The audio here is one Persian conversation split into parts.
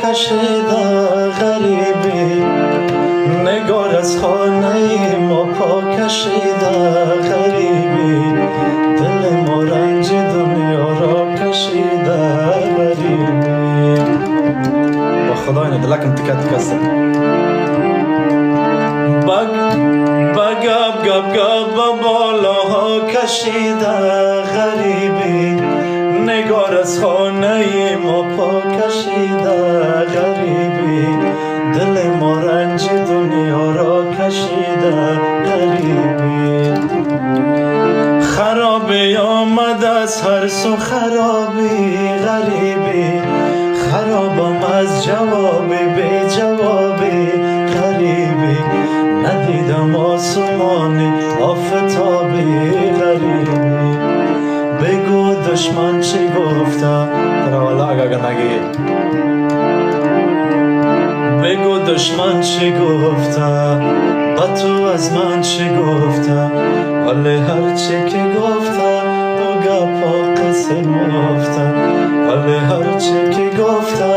کشیده غریبی، نگار از خانه ما پا کشیده غریبی، دل ما رنج دنیا را کشیده غریبی. با خدا اینه دلکم تکه تکه است. گب گب بالاها کشیده غریبی، نگار از خانه ما پا کشیده غریبی، دل ما رنج دنیا را کشیده غریبی. خرابی آمد از هر سو خرابی غریبی، خرابم از جوابی بی جوابی غریبی، ندیدم آسمانی آفتابی غریبی. بگو دشمن چی گفته ترا والا اگه نگی، بگو دشمن چی گفته با تو از من چی گفته، ولی هر چی که گفته او گپا قسم گفته، ولی هر چی که گفته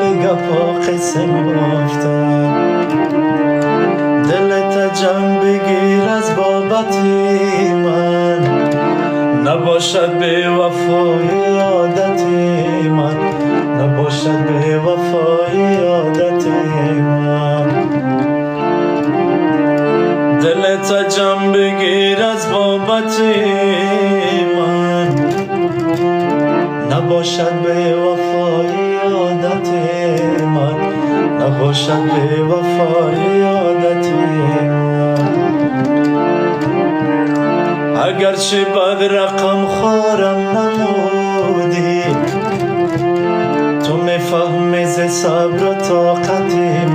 او گپا قسم گفته. دلت جمع بگیر از بابتی من، نباشد بی وفایی عادتی من، نباشد بی وفایی عادتی من. دلت جمع بگیر از بابتی من، نباشد بی وفایی عادتی من، نباشد بی وفایی عادتی من. اگرچه بد رقم خورم نمودی، تو میفهمی ز صبر و طاقتی من.